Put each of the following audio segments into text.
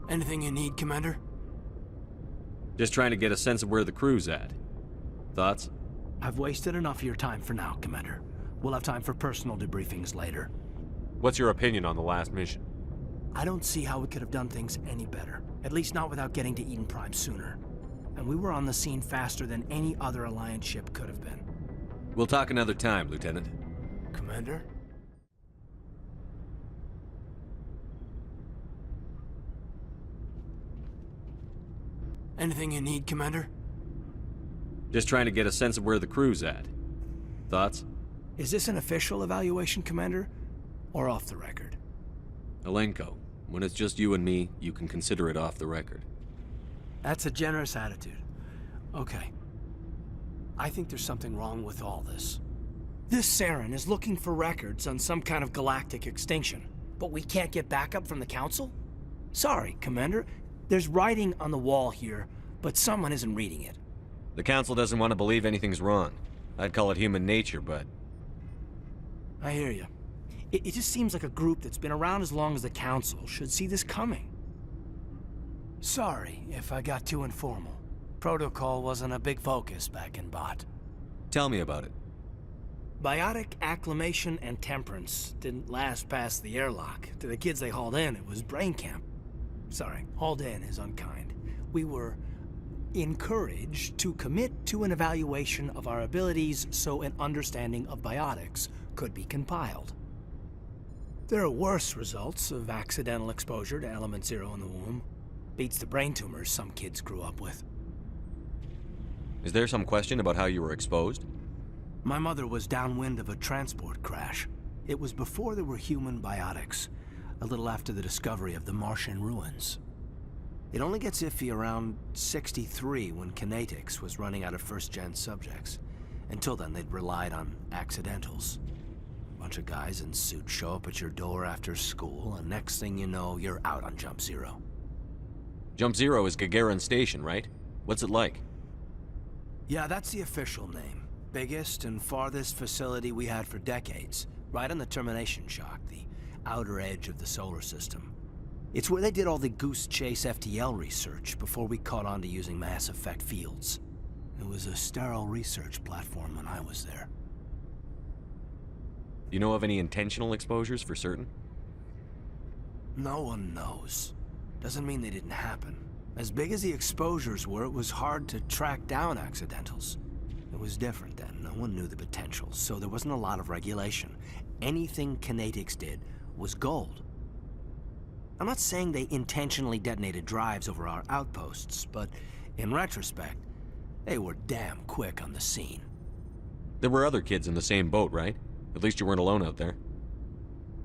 Anything you need, Commander? Just trying to get a sense of where the crew's at. Thoughts? I've wasted enough of your time for now, Commander. We'll have time for personal debriefings later. What's your opinion on the last mission? I don't see how we could have done things any better. At least not without getting to Eden Prime sooner. And we were on the scene faster than any other Alliance ship could have been. We'll talk another time, Lieutenant. Commander? Anything you need, Commander? Just trying to get a sense of where the crew's at. Thoughts? Is this an official evaluation, Commander? Or off the record? Alenko, when it's just you and me, you can consider it off the record. That's a generous attitude. Okay. I think there's something wrong with all this. This Saren is looking for records on some kind of galactic extinction, but we can't get backup from the Council? Sorry, Commander. There's writing on the wall here, but someone isn't reading it. The Council doesn't want to believe anything's wrong. I'd call it human nature, but... I hear you. It just seems like a group that's been around as long as the Council should see this coming. Sorry if I got too informal. Protocol wasn't a big focus back in Bot. Tell me about it. Biotic acclimation and temperance didn't last past the airlock. To the kids they hauled in, it was brain camp. Sorry, hauled in is unkind. We were encouraged to commit to an evaluation of our abilities so an understanding of biotics could be compiled. There are worse results of accidental exposure to element 0 in the womb. Beats the brain tumors some kids grew up with. Is there some question about how you were exposed? My mother was downwind of a transport crash. It was before there were human biotics, a little after the discovery of the Martian ruins. It only gets iffy around 63 when Kinetics was running out of first-gen subjects. Until then, they'd relied on accidentals. Bunch of guys in suits show up at your door after school, and next thing you know, you're out on Jump Zero. Jump Zero is Gagarin Station, right? What's it like? Yeah, that's the official name. Biggest and farthest facility we had for decades. Right on the termination shock, the outer edge of the solar system. It's where they did all the Goose Chase FTL research before we caught on to using mass effect fields. It was a sterile research platform when I was there. You know of any intentional exposures for certain? No one knows. Doesn't mean they didn't happen. As big as the exposures were, it was hard to track down accidentals. It was different then. No one knew the potential, so there wasn't a lot of regulation. Anything Kinetics did was gold. I'm not saying they intentionally detonated drives over our outposts, but in retrospect, they were damn quick on the scene. There were other kids in the same boat, right? At least you weren't alone out there.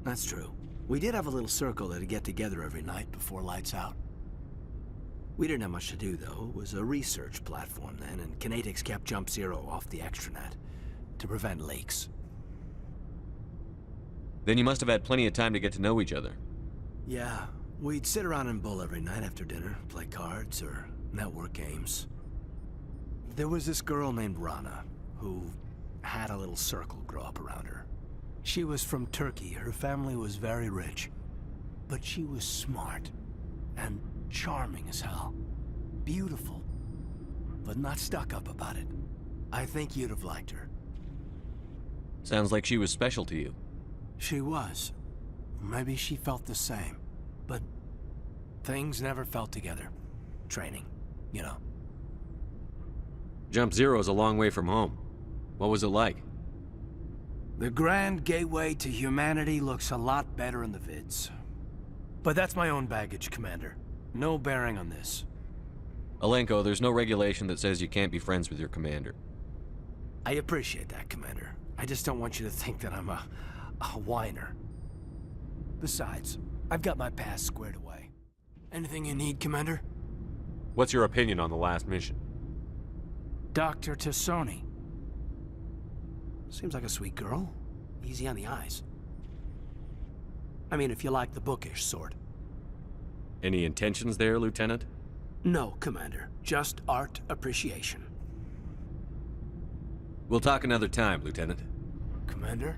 That's true. We did have a little circle that'd get together every night before lights out. We didn't have much to do, though. It was a research platform then, and Kinetics kept Jump Zero off the extranet to prevent leaks. Then you must have had plenty of time to get to know each other. Yeah, we'd sit around and bull every night after dinner, play cards or network games. There was this girl named Rana, who had a little circle grow up around her. She was from Turkey. Her family was very rich. But she was smart and charming as hell. Beautiful, but not stuck up about it. I think you'd have liked her. Sounds like she was special to you. She was. Maybe she felt the same. But things never felt together. Training, you know. Jump Zero is a long way from home. What was it like? The grand gateway to humanity looks a lot better in the vids. But that's my own baggage, Commander. No bearing on this. Alenko, there's no regulation that says you can't be friends with your commander. I appreciate that, Commander. I just don't want you to think that I'm a whiner. Besides, I've got my past squared away. Anything you need, Commander? What's your opinion on the last mission? Dr. Tassoni. Seems like a sweet girl. Easy on the eyes. I mean, if you like the bookish sort. Any intentions there, Lieutenant? No, Commander. Just art appreciation. We'll talk another time, Lieutenant. Commander?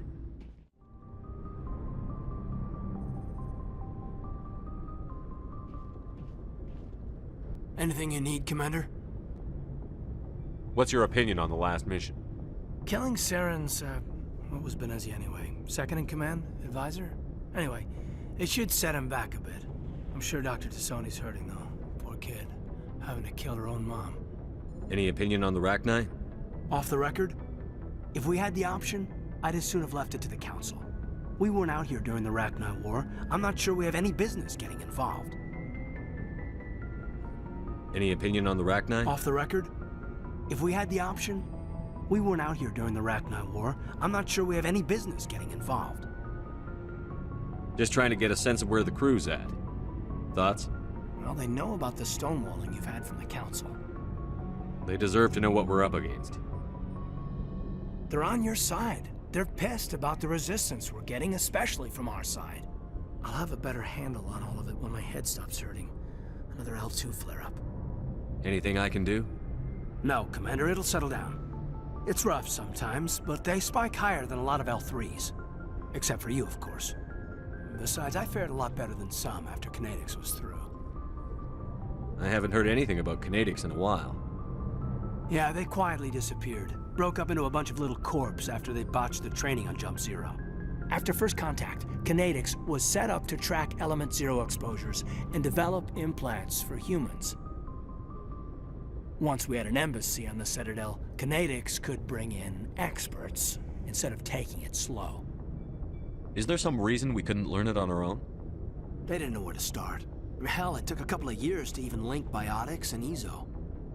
Anything you need, Commander? What's your opinion on the last mission? Killing Saren's, what was Benezi anyway? Second in command? Advisor? Anyway, it should set him back a bit. I'm sure Dr. Tassoni's hurting, though. Poor kid. Having to kill her own mom. Any opinion on the Rachni? Off the record? If we had the option, I'd as soon have left it to the Council. We weren't out here during the Rachni War. I'm not sure we have any business getting involved. Any opinion on the Rachni? Off the record? If we had the option, we weren't out here during the Rachni War. I'm not sure we have any business getting involved. Just trying to get a sense of where the crew's at. Thoughts? Well, they know about the stonewalling you've had from the Council. They deserve to know what we're up against. They're on your side. They're pissed about the resistance we're getting, especially from our side. I'll have a better handle on all of it when my head stops hurting. Another L2 flare-up. Anything I can do? No, Commander, it'll settle down. It's rough sometimes, but they spike higher than a lot of L3s. Except for you, of course. Besides, I fared a lot better than some after Kinetics was through. I haven't heard anything about kinetics in a while. Yeah, they quietly disappeared. Broke up into a bunch of little corps after they botched the training on Jump Zero. After first contact, Kinetics was set up to track Element Zero exposures and develop implants for humans. Once we had an embassy on the Citadel, Kinetics could bring in experts instead of taking it slow. Is there some reason we couldn't learn it on our own? They didn't know where to start. Hell, it took a couple of years to even link biotics and Ezo.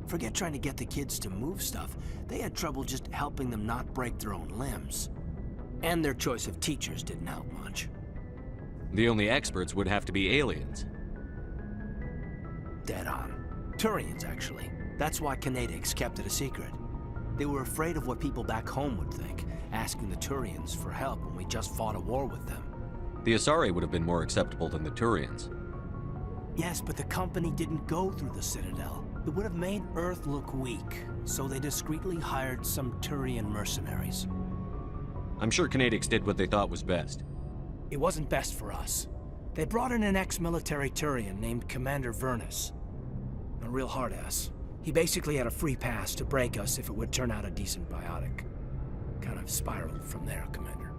Forget trying to get the kids to move stuff. They had trouble just helping them not break their own limbs. And their choice of teachers didn't help much. The only experts would have to be aliens. Dead on. Turians, actually. That's why Kinetics kept it a secret. They were afraid of what people back home would think, asking the Turians for help when we just fought a war with them. The Asari would have been more acceptable than the Turians. Yes, but the company didn't go through the Citadel. It would have made Earth look weak, so they discreetly hired some Turian mercenaries. I'm sure Kinetics did what they thought was best. It wasn't best for us. They brought in an ex-military Turian named Commander Vernus. A real hard-ass. He basically had a free pass to break us if it would turn out a decent biotic. Kind of spiraled from there, Commander.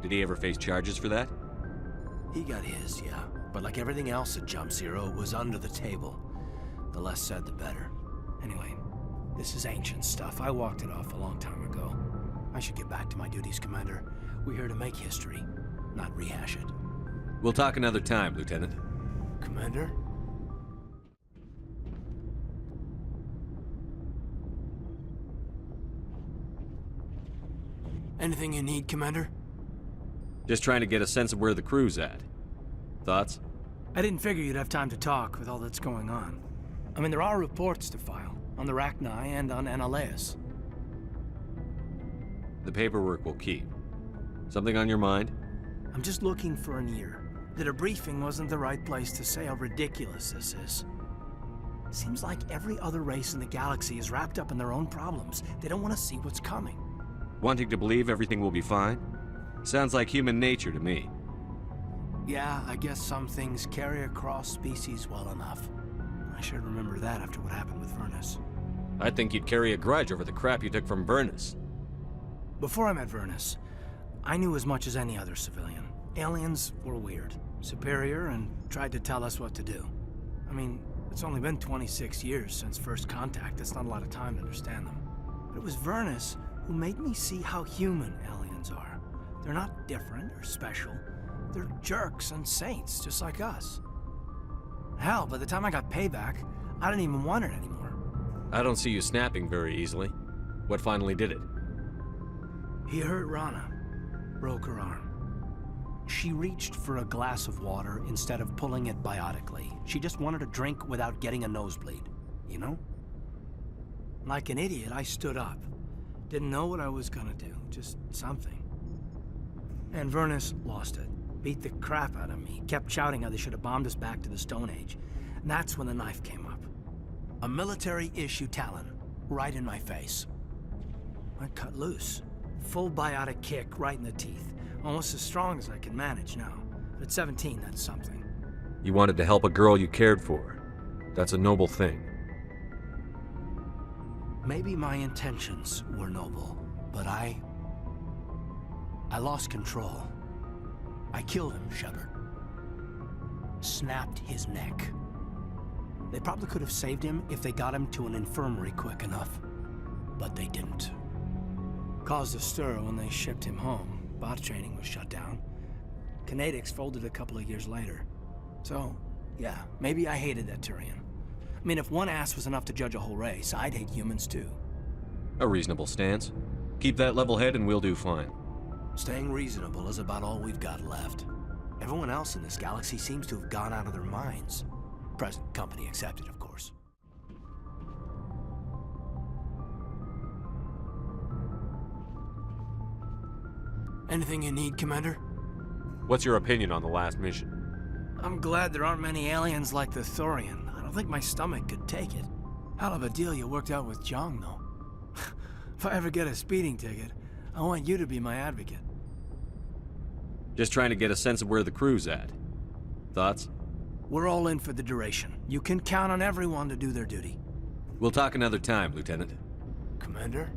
Did he ever face charges for that? He got his, yeah. But like everything else at Jump Zero, it was under the table. The less said, the better. Anyway, this is ancient stuff. I walked it off a long time ago. I should get back to my duties, Commander. We're here to make history, not rehash it. We'll talk another time, Lieutenant. Commander? Anything you need, Commander? Just trying to get a sense of where the crew's at. Thoughts? I didn't figure you'd have time to talk with all that's going on. I mean, there are reports to file, on the Rachni and on Annaleus. The paperwork will keep. Something on your mind? I'm just looking for an ear. The debriefing wasn't the right place to say how ridiculous this is. Seems like every other race in the galaxy is wrapped up in their own problems. They don't want to see what's coming. Wanting to believe everything will be fine? Sounds like human nature to me. Yeah, I guess some things carry across species well enough. I should remember that after what happened with Vernus. I think you'd carry a grudge over the crap you took from Vernus. Before I met Vernus, I knew as much as any other civilian. Aliens were weird, superior, and tried to tell us what to do. I mean, it's only been 26 years since first contact. That's not a lot of time to understand them. But it was Vernus who made me see how human aliens are. They're not different or special. They're jerks and saints, just like us. Hell, by the time I got payback, I didn't even want it anymore. I don't see you snapping very easily. What finally did it? He hurt Rana. Broke her arm. She reached for a glass of water instead of pulling it biotically. She just wanted a drink without getting a nosebleed, you know? Like an idiot, I stood up. Didn't know what I was gonna do, just something. And Vernus lost it. Beat the crap out of me. Kept shouting how they should have bombed us back to the Stone Age. And that's when the knife came up. A military-issue talon, right in my face. I cut loose. Full biotic kick right in the teeth. Almost as strong as I can manage now. But at 17, that's something. You wanted to help a girl you cared for. That's a noble thing. Maybe my intentions were noble, but I lost control. I killed him, Shepard. Snapped his neck. They probably could have saved him if they got him to an infirmary quick enough, but they didn't. Caused a stir when they shipped him home. Bot training was shut down. Kinetics folded a couple of years later. So, yeah, maybe I hated that Turian. I mean, if one ass was enough to judge a whole race, I'd hate humans too. A reasonable stance. Keep that level head and we'll do fine. Staying reasonable is about all we've got left. Everyone else in this galaxy seems to have gone out of their minds. Present company accepted, of course. Anything you need, Commander? What's your opinion on the last mission? I'm glad there aren't many aliens like the Thorian. I don't think my stomach could take it. Hell of a deal you worked out with Jong, though. If I ever get a speeding ticket, I want you to be my advocate. Just trying to get a sense of where the crew's at. Thoughts? We're all in for the duration. You can count on everyone to do their duty. We'll talk another time, Lieutenant. Commander?